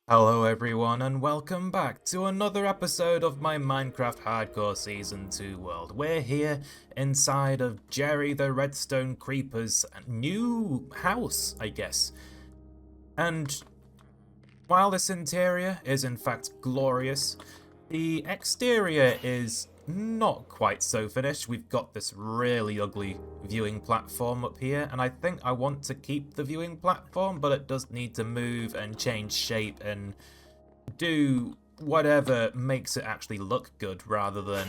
Hello everyone and welcome back to another episode of my Minecraft Hardcore Season 2 world. We're here inside of Jerry the Redstone Creeper's new house, I guess. And while this interior is in fact glorious, the exterior is not quite so finished. We've got this really ugly viewing platform up here, and I think I want to keep the viewing platform, but it does need to move and change shape and do whatever makes it actually look good rather than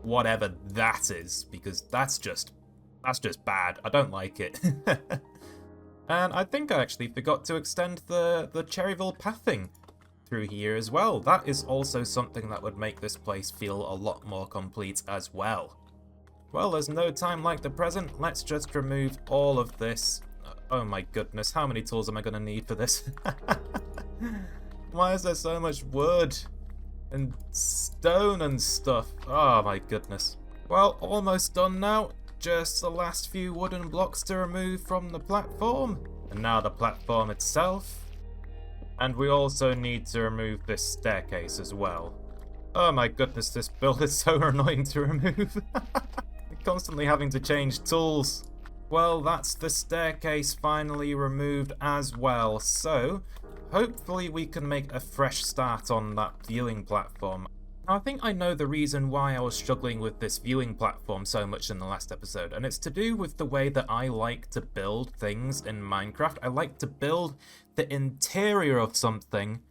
whatever that is, because that's just bad. I don't like it. And I think I actually forgot to extend the Cherryville pathing through here as well. That is also something that would make this place feel a lot more complete as well. Well, there's no time like the present. Let's just remove all of this. Oh my goodness, how many tools am I going to need for this? Why is there so much wood and stone and stuff? Oh my goodness. Well, almost done now. Just the last few wooden blocks to remove from the platform. And now the platform itself. And we also need to remove this staircase as well. Oh my goodness, this build is so annoying to remove. Constantly having to change tools. Well, that's the staircase finally removed as well. So, hopefully we can make a fresh start on that viewing platform. Now, I think I know the reason why I was struggling with this viewing platform so much in the last episode, and it's to do with the way that I like to build things in Minecraft. I like to build the interior of something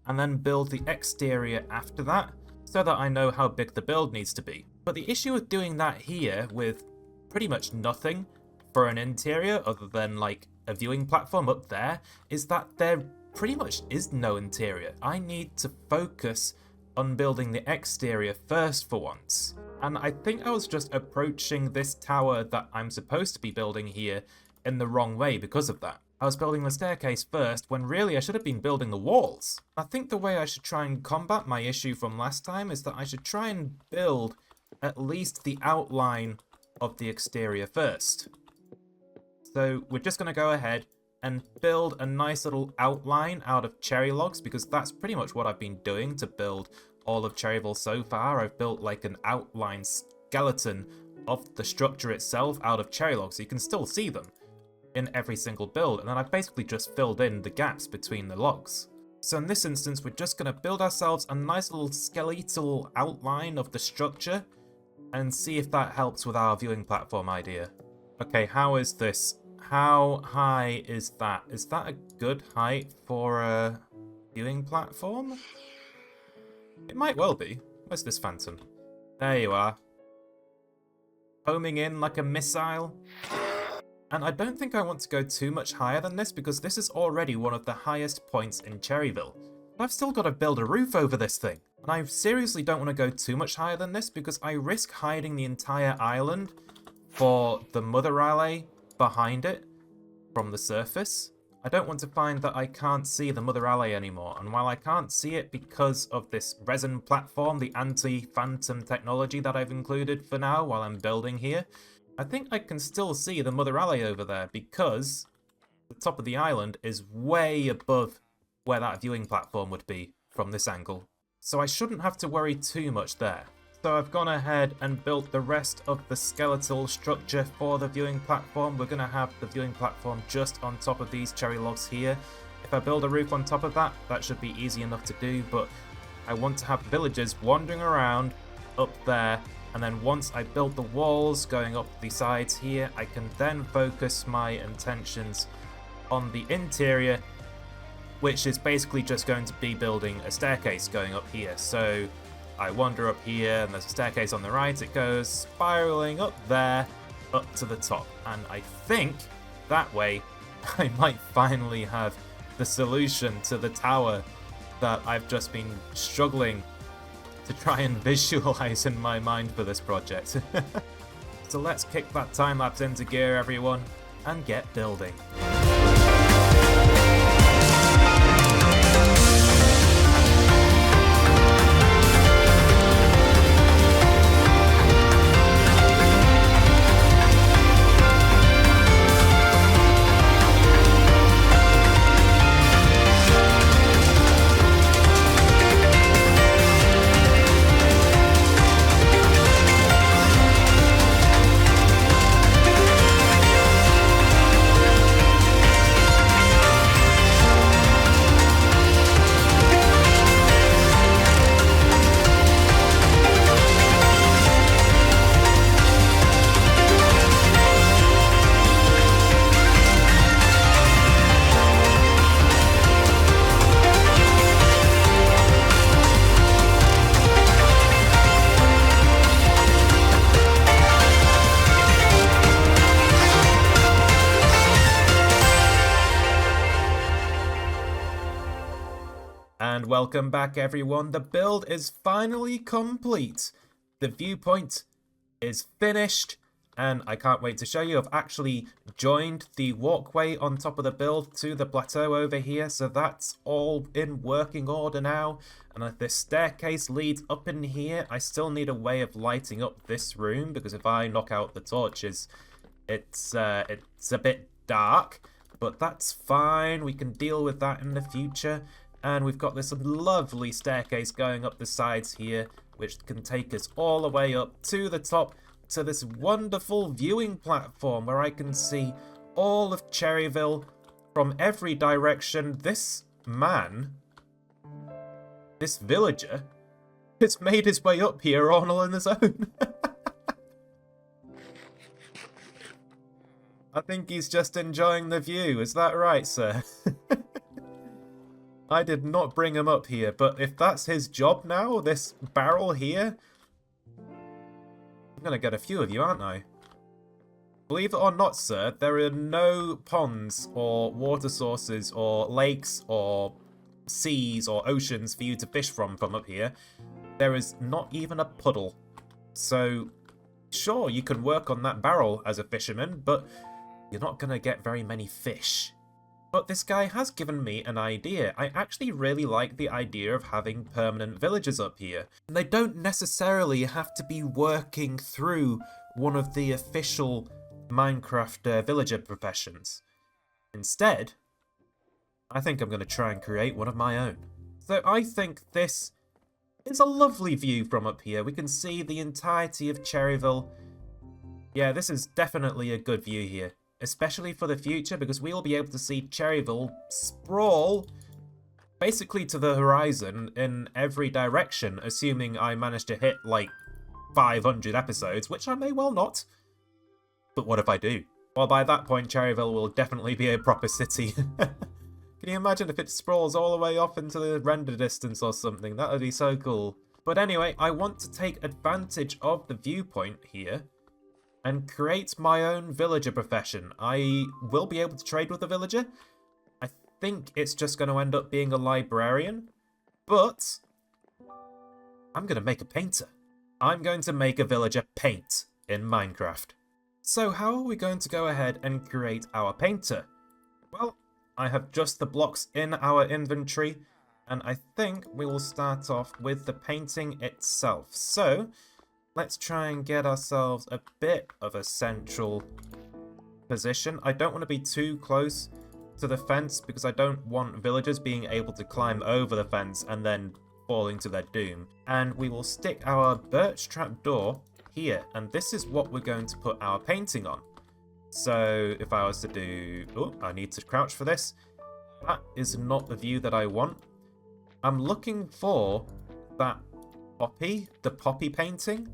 and then build the exterior after that, so that I know how big the build needs to be. But the issue with doing that here with pretty much nothing for an interior other than like a viewing platform up there is that there pretty much is no interior. I need to focus on building the exterior first for once. And I think I was just approaching this tower that I'm supposed to be building here in the wrong way because of that. I was building the staircase first when really I should have been building the walls. I think the way I should try and combat my issue from last time is that I should try and build at least the outline of the exterior first. So we're just going to go ahead and build a nice little outline out of cherry logs, because that's pretty much what I've been doing to build all of Cherryville so far. I've built like an outline skeleton of the structure itself out of cherry logs, so you can still see them in every single build, and then I've basically just filled in the gaps between the logs. So in this instance, we're just going to build ourselves a nice little skeletal outline of the structure and see if that helps with our viewing platform idea. Okay, how is this? How high is that? Is that a good height for a viewing platform? It might well be. Where's this phantom? There you are. Homing in like a missile. And I don't think I want to go too much higher than this, because this is already one of the highest points in Cherryville. But I've still got to build a roof over this thing. And I seriously don't want to go too much higher than this, because I risk hiding the entire island for the mother alley behind it from the surface. I don't want to find that I can't see the mother alley anymore, and while I can't see it because of this resin platform, the anti-phantom technology that I've included for now while I'm building here, I think I can still see the mother alley over there, because the top of the island is way above where that viewing platform would be from this angle. So I shouldn't have to worry too much there. So I've gone ahead and built the rest of the skeletal structure for the viewing platform. We're going to have the viewing platform just on top of these cherry logs here. If I build a roof on top of that, that should be easy enough to do, but I want to have villagers wandering around up there, and then once I build the walls going up the sides here, I can then focus my intentions on the interior, which is basically just going to be building a staircase going up here. So I wander up here, and there's a staircase on the right. It goes spiraling up there, up to the top. And I think that way I might finally have the solution to the tower that I've just been struggling to try and visualize in my mind for this project. So let's kick that time lapse into gear, everyone, and get building. And welcome back everyone, the build is finally complete. The viewpoint is finished and I can't wait to show you. I've actually joined the walkway on top of the build to the plateau over here, so that's all in working order now. And this staircase leads up in here. I still need a way of lighting up this room because if I knock out the torches, it's a bit dark, but that's fine. We can deal with that in the future. And we've got this lovely staircase going up the sides here, which can take us all the way up to the top to this wonderful viewing platform where I can see all of Cherryville from every direction. This man, this villager, has made his way up here all on his own. I think he's just enjoying the view. Is that right, sir? I did not bring him up here, but if that's his job now, this barrel here, I'm gonna get a few of you, aren't I? Believe it or not, sir, there are no ponds or water sources or lakes or seas or oceans for you to fish from up here. There is not even a puddle. So, sure, you can work on that barrel as a fisherman, but you're not gonna get very many fish. But this guy has given me an idea. I actually really like the idea of having permanent villagers up here. They don't necessarily have to be working through one of the official Minecraft villager professions. Instead, I think I'm going to try and create one of my own. So I think this is a lovely view from up here. We can see the entirety of Cherryville. Yeah, this is definitely a good view here. Especially for the future, because we'll be able to see Cherryville sprawl basically to the horizon in every direction, assuming I manage to hit like 500 episodes, which I may well not. But what if I do? Well, by that point, Cherryville will definitely be a proper city. Can you imagine if it sprawls all the way off into the render distance or something? That would be so cool. But anyway, I want to take advantage of the viewpoint here and create my own villager profession. I will be able to trade with a villager. I think it's just going to end up being a librarian, but I'm going to make a painter. I'm going to make a villager paint in Minecraft. So how are we going to go ahead and create our painter? Well, I have just the blocks in our inventory, and I think we will start off with the painting itself. So let's try and get ourselves a bit of a central position. I don't want to be too close to the fence because I don't want villagers being able to climb over the fence and then falling to their doom. And we will stick our birch trapdoor here, and this is what we're going to put our painting on. So if I was to do... Oh, I need to crouch for this. That is not the view that I want. I'm looking for that poppy, the poppy painting.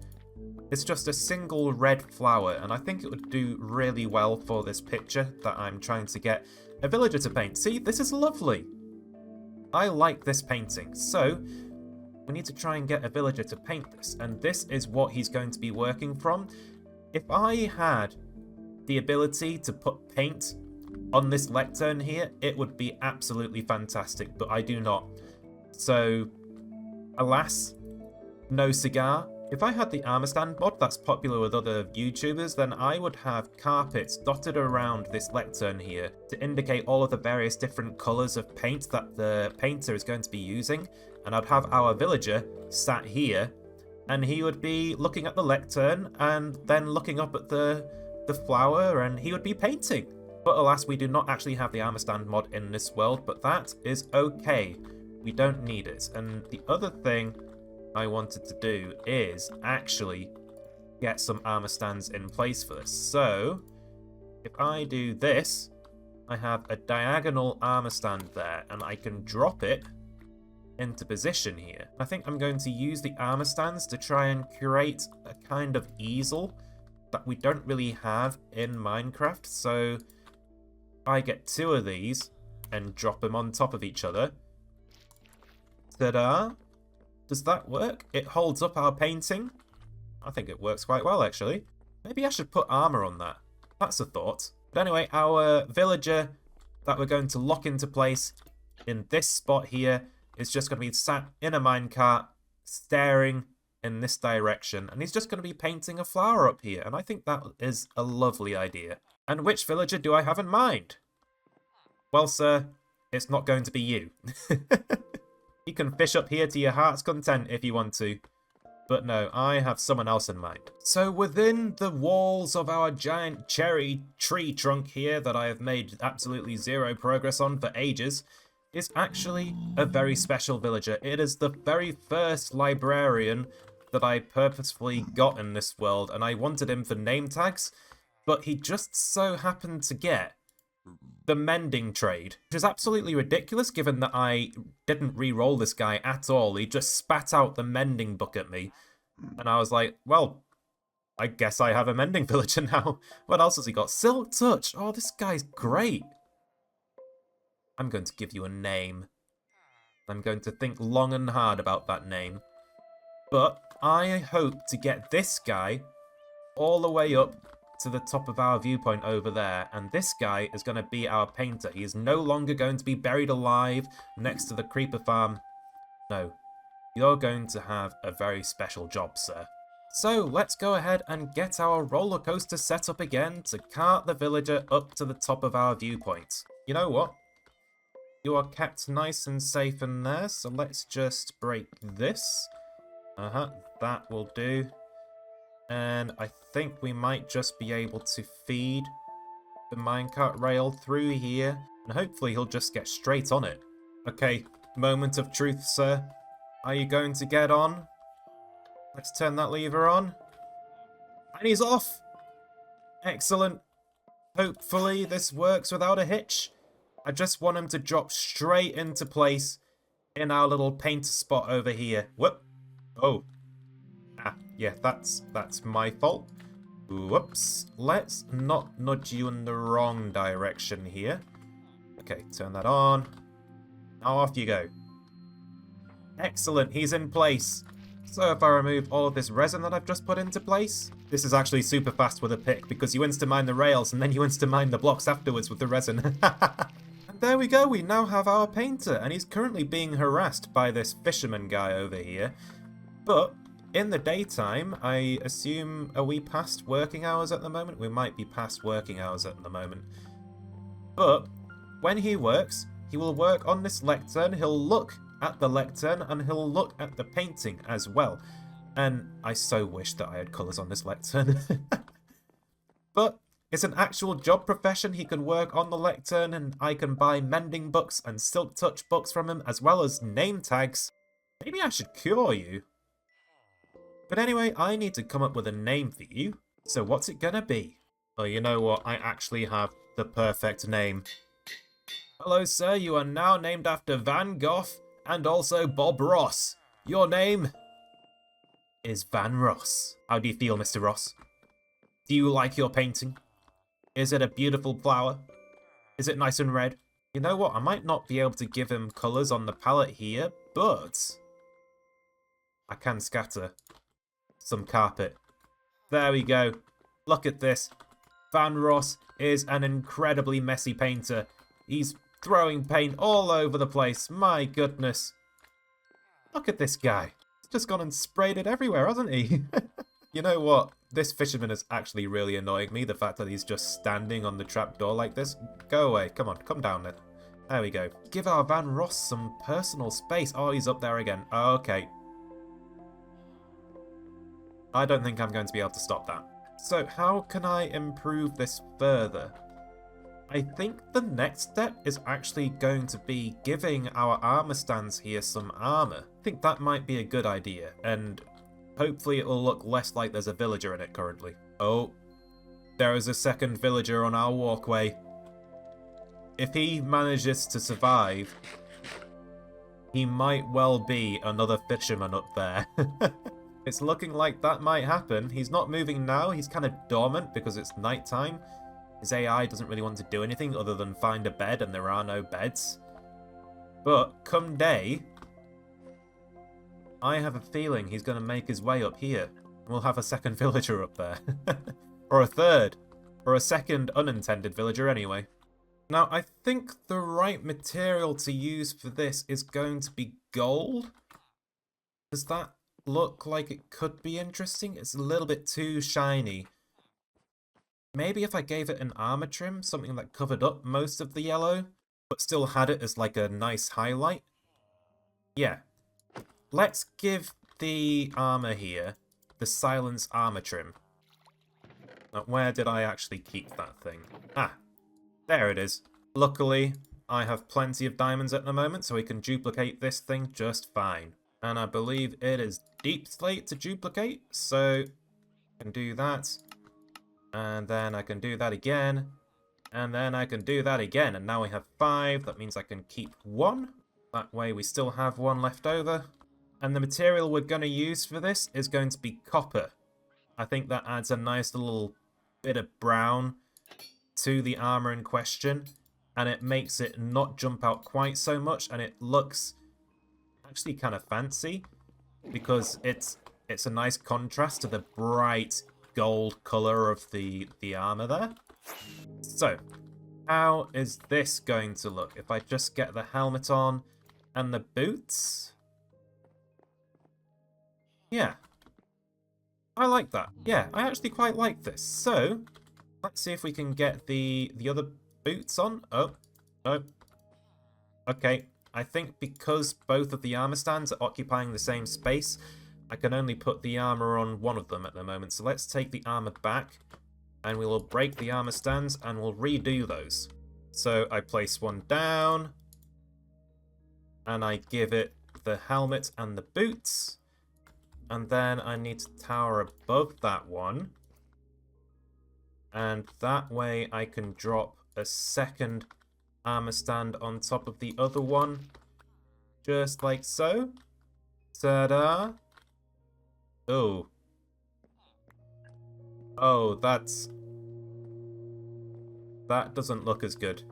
It's just a single red flower, and I think it would do really well for this picture that I'm trying to get a villager to paint. See, this is lovely. I like this painting. So we need to try and get a villager to paint this, and this is what he's going to be working from. If I had the ability to put paint on this lectern here, it would be absolutely fantastic, but I do not. So, alas, no cigar. If I had the armor stand mod that's popular with other YouTubers, then I would have carpets dotted around this lectern here to indicate all of the various different colours of paint that the painter is going to be using. And I'd have our villager sat here, and he would be looking at the lectern and then looking up at the flower, and he would be painting. But alas, we do not actually have the armor stand mod in this world, but that is okay. We don't need it. And the other thing I wanted to do is actually get some armor stands in place for this. So if I do this, I have a diagonal armor stand there, and I can drop it into position here. I think I'm going to use the armor stands to try and create a kind of easel that we don't really have in Minecraft. So I get two of these and drop them on top of each other. Ta-da! Does that work? It holds up our painting. I think it works quite well, actually. Maybe I should put armor on that. That's a thought. But anyway, our villager that we're going to lock into place in this spot here is just going to be sat in a minecart, staring in this direction, and he's just going to be painting a flower up here, and I think that is a lovely idea. And which villager do I have in mind? Well, sir, it's not going to be you. You can fish up here to your heart's content if you want to. But no, I have someone else in mind. So within the walls of our giant cherry tree trunk here that I have made absolutely zero progress on for ages is actually a very special villager. It is the very first librarian that I purposefully got in this world, and I wanted him for name tags, but he just so happened to get the mending trade, which is absolutely ridiculous given that I didn't re-roll this guy at all. He just spat out the mending book at me, and I was like, well, I guess I have a mending villager now. What else has he got? Silk Touch. Oh, this guy's great. I'm going to give you a name. I'm going to think long and hard about that name. But I hope to get this guy all the way up to the top of our viewpoint over there, and this guy is going to be our painter. He is no longer going to be buried alive next to the creeper farm. No, you're going to have a very special job, sir. So let's go ahead and get our roller coaster set up again to cart the villager up to the top of our viewpoint. You know what? You are kept nice and safe in there, so let's just break this. That will do. And I think we might just be able to feed the minecart rail through here, and hopefully he'll just get straight on it. Okay, moment of truth, sir. Are you going to get on? Let's turn that lever on. And he's off! Excellent. Hopefully this works without a hitch. I just want him to drop straight into place in our little painter spot over here. Whoop. Oh. Yeah, that's my fault. Whoops. Let's not nudge you in the wrong direction here. Okay, turn that on. Now off you go. Excellent, he's in place. So if I remove all of this resin that I've just put into place, this is actually super fast with a pick because you insta-mine the rails and then you insta-mine the blocks afterwards with the resin. And there we go, we now have our painter, and he's currently being harassed by this fisherman guy over here. But in the daytime, I assume, are we past working hours at the moment? We might be past working hours at the moment. But when he works, he will work on this lectern, he'll look at the lectern, and he'll look at the painting as well. And I so wish that I had colours on this lectern. But it's an actual job profession. He can work on the lectern, and I can buy mending books and silk touch books from him, as well as name tags. Maybe I should cure you. But anyway, I need to come up with a name for you. So what's it gonna be? Oh, you know what? I actually have the perfect name. Hello, sir. You are now named after Van Gogh and also Bob Ross. Your name is Van Ross. How do you feel, Mr. Ross? Do you like your painting? Is it a beautiful flower? Is it nice and red? You know what? I might not be able to give him colours on the palette here, but I can scatter some carpet. There we go. Look at this. Van Ross is an incredibly messy painter. He's throwing paint all over the place. My goodness. Look at this guy. He's just gone and sprayed it everywhere, hasn't he? You know what? This fisherman is actually really annoying me. The fact that he's just standing on the trapdoor like this. Go away. Come on. Come down then. There we go. Give our Van Ross some personal space. Oh, he's up there again. Okay. I don't think I'm going to be able to stop that. So how can I improve this further? I think the next step is actually going to be giving our armor stands here some armor. I think that might be a good idea, and hopefully it will look less like there's a villager in it currently. Oh, there is a second villager on our walkway. If he manages to survive, he might well be another fisherman up there. It's looking like that might happen. He's not moving now. He's kind of dormant because it's nighttime. His AI doesn't really want to do anything other than find a bed, and there are no beds. But come day, I have a feeling he's going to make his way up here. We'll have a second villager up there. Or a third. Or a second unintended villager anyway. Now, I think the right material to use for this is going to be gold. Does that look like it could be interesting? It's a little bit too shiny. Maybe if I gave it an armor trim, something that covered up most of the yellow, but still had it as like a nice highlight. Yeah. Let's give the armor here the silence armor trim. Now, where did I actually keep that thing? Ah, there it is. Luckily, I have plenty of diamonds at the moment, so we can duplicate this thing just fine. And I believe it is deep slate to duplicate, so I can do that. And then I can do that again. And then I can do that again. And now we have 5. That means I can keep 1. That way we still have 1 left over. And the material we're going to use for this is going to be copper. I think that adds a nice little bit of brown to the armor in question. And it makes it not jump out quite so much. And it looks actually kind of fancy. Because it's a nice contrast to the bright gold color of the armor there. So, how is this going to look if I just get the helmet on and the boots? Yeah. I like that. Yeah, I actually quite like this. So, let's see if we can get the other boots on. Oh, no. Okay, I think because both of the armor stands are occupying the same space, I can only put the armor on one of them at the moment. So let's take the armor back and we will break the armor stands and we'll redo those. So I place one down and I give it the helmet and the boots. And then I need to tower above that one. And that way I can drop a second armor stand on top of the other one. Just like so. Ta-da! Oh. Oh, that doesn't look as good.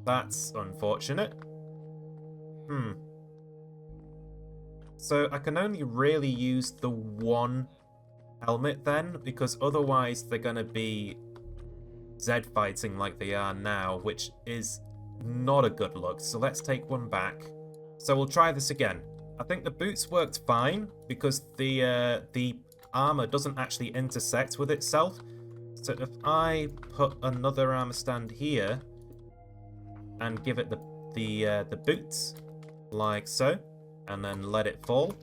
That's unfortunate. So I can only really use the one helmet then, because otherwise they're going to be Z fighting like they are now, which is not a good look. So let's take one back. So we'll try this again. I think the boots worked fine because the armor doesn't actually intersect with itself. So if I put another armor stand here and give it the boots like so, and then let it fall.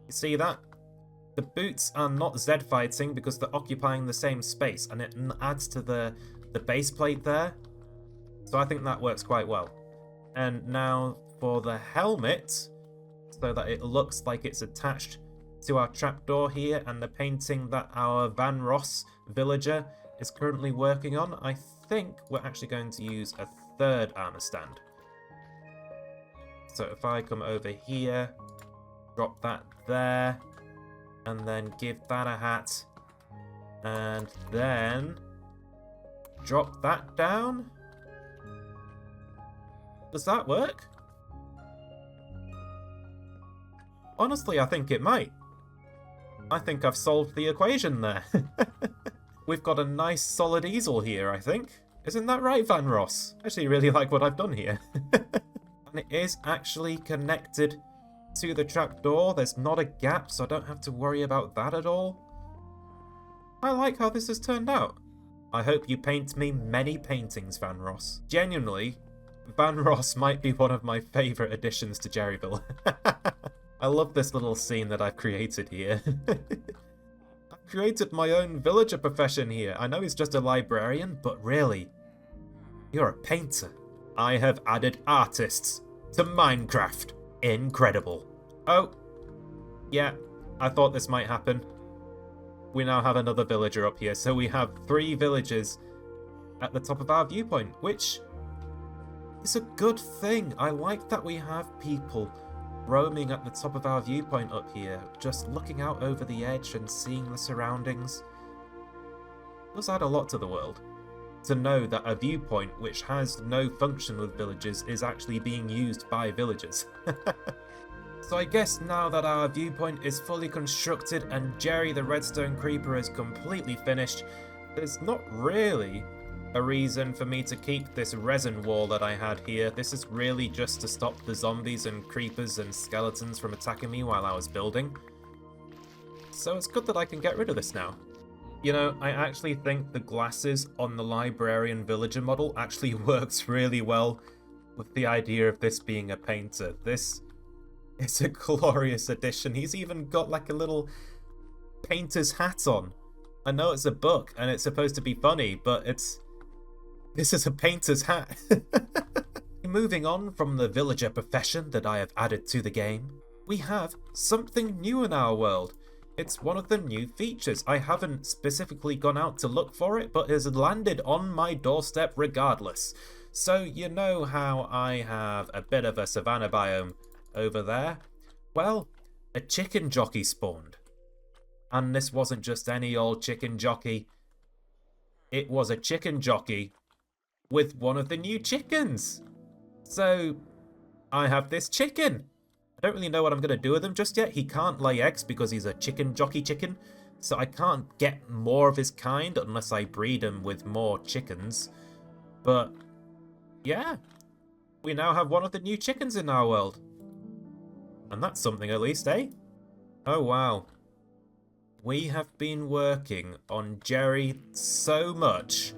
You see that? The boots are not Z fighting because they're occupying the same space, and it adds to the base plate there. So I think that works quite well. And now for the helmet, so that it looks like it's attached to our trapdoor here, and the painting that our Van Ross villager is currently working on, I think we're actually going to use a third armor stand. So if I come over here, drop that there, and then give that a hat, and then drop that down. Does that work? Honestly, I think it might. I think I've solved the equation there. We've got a nice solid easel here, I think. Isn't that right, Van Ross? I actually really like what I've done here. And it is actually connected to the trapdoor. There's not a gap, so I don't have to worry about that at all. I like how this has turned out. I hope you paint me many paintings, Van Ross. Genuinely, Van Ross might be one of my favourite additions to Cherryville. I love this little scene that I've created here. I've created my own villager profession here. I know he's just a librarian, but really, you're a painter. I have added artists to Minecraft. Incredible. Oh, yeah, I thought this might happen. We now have another villager up here, so we have 3 villagers at the top of our viewpoint, which is a good thing. I like that we have people roaming at the top of our viewpoint up here, just looking out over the edge and seeing the surroundings. It does add a lot to the world. To know that a viewpoint which has no function with villagers is actually being used by villagers. So I guess now that our viewpoint is fully constructed and Jerry the Redstone Creeper is completely finished, there's not really a reason for me to keep this resin wall that I had here. This is really just to stop the zombies and creepers and skeletons from attacking me while I was building. So it's good that I can get rid of this now. You know, I actually think the glasses on the librarian villager model actually works really well with the idea of this being a painter. This is a glorious addition. He's even got like a little painter's hat on. I know it's a book and it's supposed to be funny, but this is a painter's hat. Moving on from the villager profession that I have added to the game, we have something new in our world. It's one of the new features. I haven't specifically gone out to look for it, but it has landed on my doorstep regardless. So you know how I have a bit of a savanna biome over there? Well, a chicken jockey spawned. And this wasn't just any old chicken jockey. It was a chicken jockey with one of the new chickens. So I have this chicken. I don't really know what I'm going to do with him just yet. He can't lay eggs because he's a chicken jockey chicken. So I can't get more of his kind unless I breed him with more chickens. But yeah, we now have one of the new chickens in our world. And that's something at least, eh? Oh wow. We have been working on Jerry so much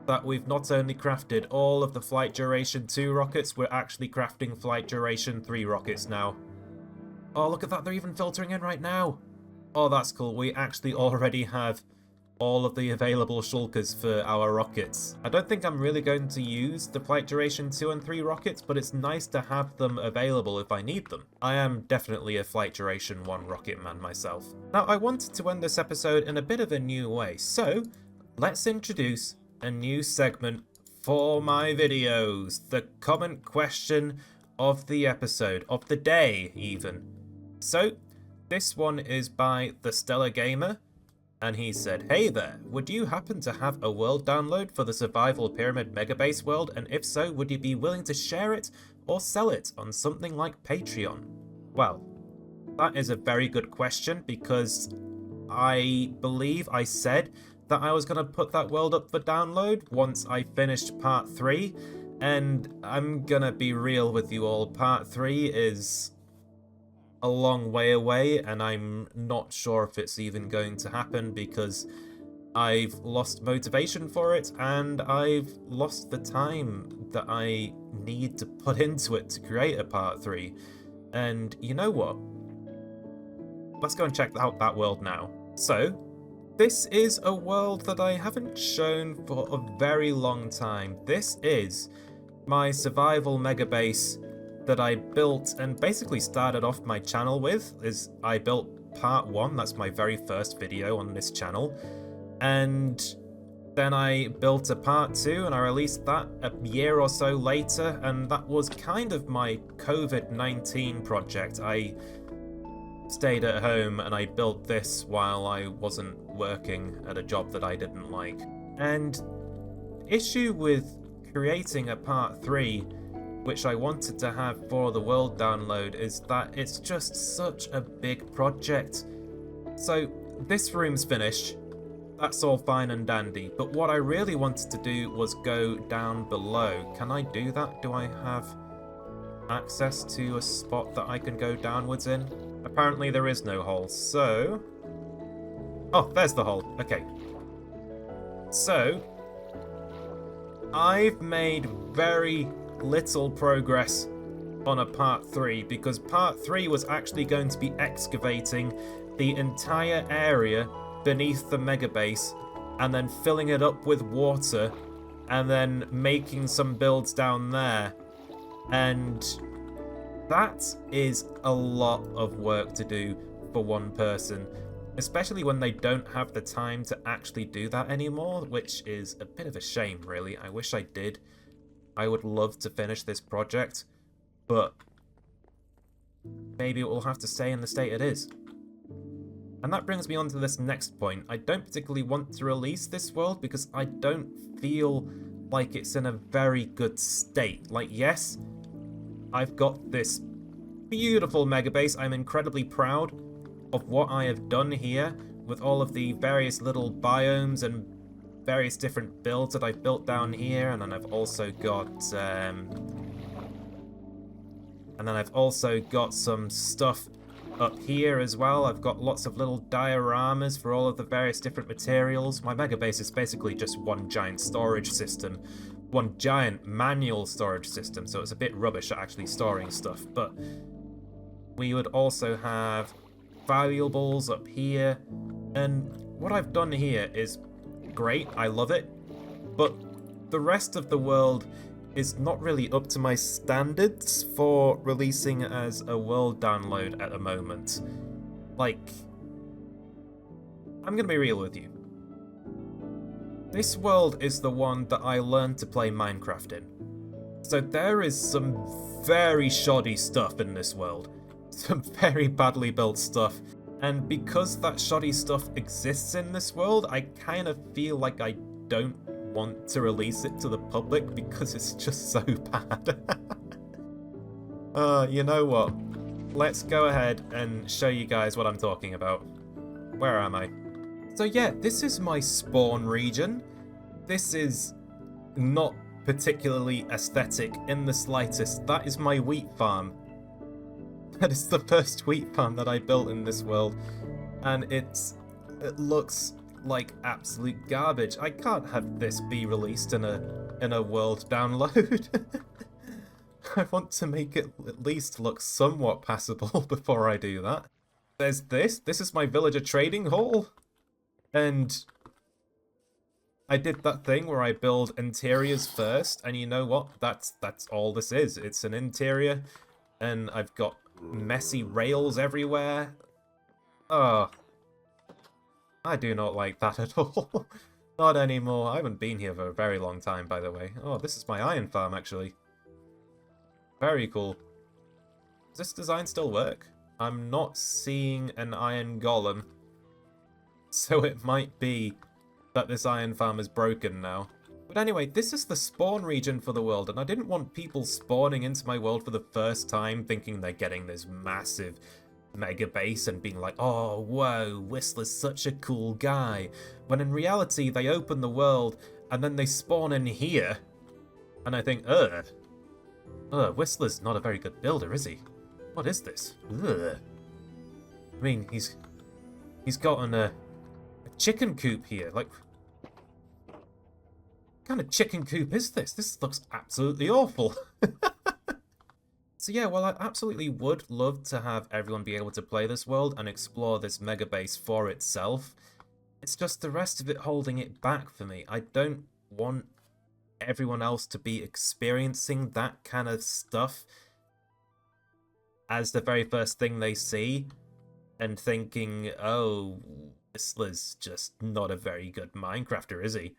that we've not only crafted all of the Flight Duration 2 rockets, we're actually crafting Flight Duration 3 rockets now. Oh, look at that, they're even filtering in right now. Oh, that's cool. We actually already have all of the available shulkers for our rockets. I don't think I'm really going to use the Flight Duration 2 and 3 rockets, but it's nice to have them available if I need them. I am definitely a Flight Duration 1 rocket man myself. Now, I wanted to end this episode in a bit of a new way, so let's introduce a new segment for my videos. The comment question of the episode, of the day even. So, this one is by The Stellar Gamer. And he said, hey there, would you happen to have a world download for the Survival Pyramid Megabase world? And if so, would you be willing to share it or sell it on something like Patreon? Well, that is a very good question because I believe I said that I was going to put that world up for download once I finished part 3. And I'm going to be real with you all, part 3 is a long way away, and I'm not sure if it's even going to happen because I've lost motivation for it and I've lost the time that I need to put into it to create a part 3. And you know what? Let's go and check out that world now. So, this is a world that I haven't shown for a very long time. This is my survival megabase that I built and basically started off my channel with. I built part 1, that's my very first video on this channel, and then I built a part 2 and I released that a year or so later, and that was kind of my COVID-19 project. I stayed at home and I built this while I wasn't working at a job that I didn't like. And issue with creating a part 3, which I wanted to have for the world download, is that it's just such a big project. So this room's finished, that's all fine and dandy, but what I really wanted to do was go down below. Can I do that? Do I have access to a spot that I can go downwards in? Apparently there is no hole, so... Oh, there's the hole, okay. So, I've made very little progress on a part 3 because part 3 was actually going to be excavating the entire area beneath the mega base and then filling it up with water and then making some builds down there, and that is a lot of work to do for one person, especially when they don't have the time to actually do that anymore, which is a bit of a shame really. I wish I did. I would love to finish this project, but maybe it will have to stay in the state it is. And that brings me on to this next point. I don't particularly want to release this world because I don't feel like it's in a very good state. Like, yes, I've got this beautiful mega base. I'm incredibly proud of what I have done here with all of the various little biomes and various different builds that I've built down here, and then I've also got some stuff up here as well. I've got lots of little dioramas for all of the various different materials. My mega base is basically just one giant storage system, one giant manual storage system, so it's a bit rubbish at actually storing stuff. But we would also have valuables up here, and what I've done here is great, I love it, but the rest of the world is not really up to my standards for releasing as a world download at the moment. Like, I'm gonna be real with you. This world is the one that I learned to play Minecraft in. So there is some very shoddy stuff in this world. Some very badly built stuff. And because that shoddy stuff exists in this world, I kind of feel like I don't want to release it to the public because it's just so bad. You know what? Let's go ahead and show you guys what I'm talking about. Where am I? So yeah, this is my spawn region. This is not particularly aesthetic in the slightest. That is my wheat farm. That is the first wheat farm that I built in this world, and it looks like absolute garbage. I can't have this be released in a world download. I want to make it at least look somewhat passable before I do that. There's this. This is my villager trading hall. And I did that thing where I build interiors first, and you know what? That's all this is. It's an interior, and I've got messy rails everywhere. Oh, I do not like that at all. Not anymore. I haven't been here for a very long time, by the way. Oh, this is my iron farm, actually. Very cool. Does this design still work? I'm not seeing an iron golem. So it might be that this iron farm is broken now. But anyway, this is the spawn region for the world, and I didn't want people spawning into my world for the first time thinking they're getting this massive mega base and being like, oh, whoa, Whistler's such a cool guy. When in reality, they open the world and then they spawn in here, and I think, Whistler's not a very good builder, is he? What is this? Ugh. I mean, he's gotten a chicken coop here. Like, what kind of chicken coop is this? This looks absolutely awful. So yeah, well, I absolutely would love to have everyone be able to play this world and explore this mega base for itself. It's just the rest of it holding it back for me. I don't want everyone else to be experiencing that kind of stuff as the very first thing they see and thinking, oh, Whistler's just not a very good Minecrafter, is he?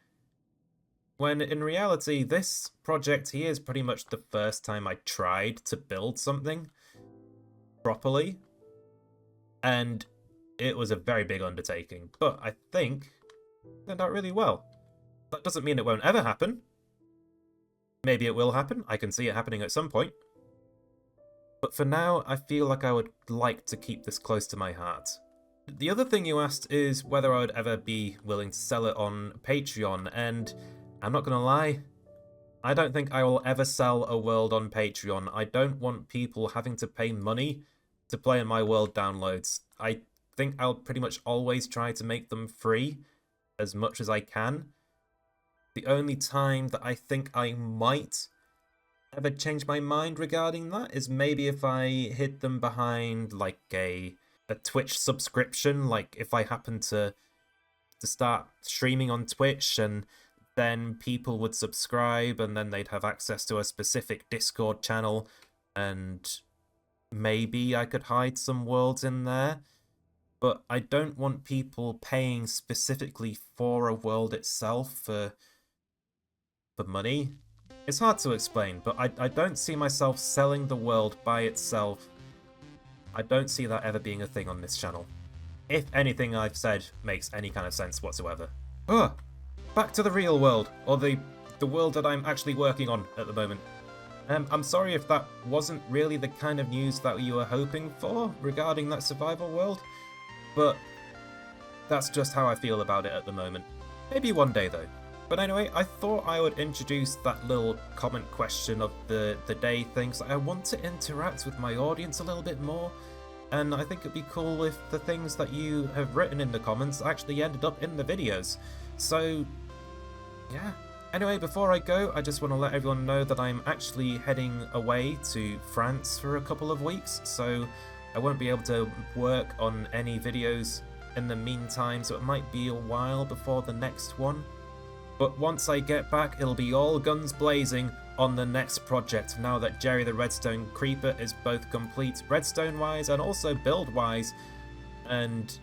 When in reality, this project here is pretty much the first time I tried to build something properly, and it was a very big undertaking, but I think it turned out really well. That doesn't mean it won't ever happen. Maybe it will happen. I can see it happening at some point. But for now, I feel like I would like to keep this close to my heart. The other thing you asked is whether I would ever be willing to sell it on Patreon, and I'm not gonna lie, I don't think I will ever sell a world on Patreon. I don't want people having to pay money to play in my world downloads. I think I'll pretty much always try to make them free as much as I can. The only time that I think I might ever change my mind regarding that is maybe if I hid them behind like a Twitch subscription, like if I happen to start streaming on Twitch and then people would subscribe and then they'd have access to a specific Discord channel, and maybe I could hide some worlds in there. But I don't want people paying specifically for a world itself for money. It's hard to explain, but I don't see myself selling the world by itself. I don't see that ever being a thing on this channel. If anything I've said makes any kind of sense whatsoever. Back to the real world, or the world that I'm actually working on at the moment. I'm sorry if that wasn't really the kind of news that you were hoping for regarding that survival world, but that's just how I feel about it at the moment. Maybe one day though. But anyway, I thought I would introduce that little comment question of the day thing, so I want to interact with my audience a little bit more, and I think it'd be cool if the things that you have written in the comments actually ended up in the videos. So, yeah. Anyway, before I go, I just want to let everyone know that I'm actually heading away to France for a couple of weeks, so I won't be able to work on any videos in the meantime, so it might be a while before the next one. But once I get back, it'll be all guns blazing on the next project, now that Jerry the Redstone Creeper is both complete redstone-wise and also build-wise. And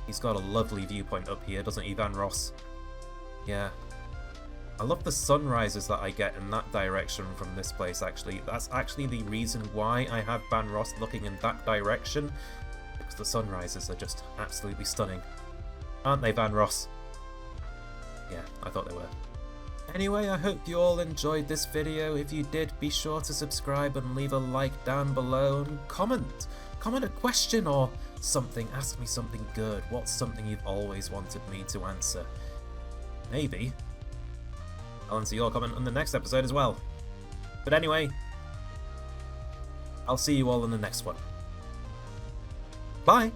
he's got a lovely viewpoint up here, doesn't he, Van Ross? Yeah. I love the sunrises that I get in that direction from this place, actually. That's actually the reason why I have Van Ross looking in that direction, because the sunrises are just absolutely stunning. Aren't they, Van Ross? Yeah, I thought they were. Anyway, I hope you all enjoyed this video. If you did, be sure to subscribe and leave a like down below and comment. Comment a question or something. Ask me something good. What's something you've always wanted me to answer? Maybe I'll answer your comment on the next episode as well. But anyway, I'll see you all in the next one. Bye!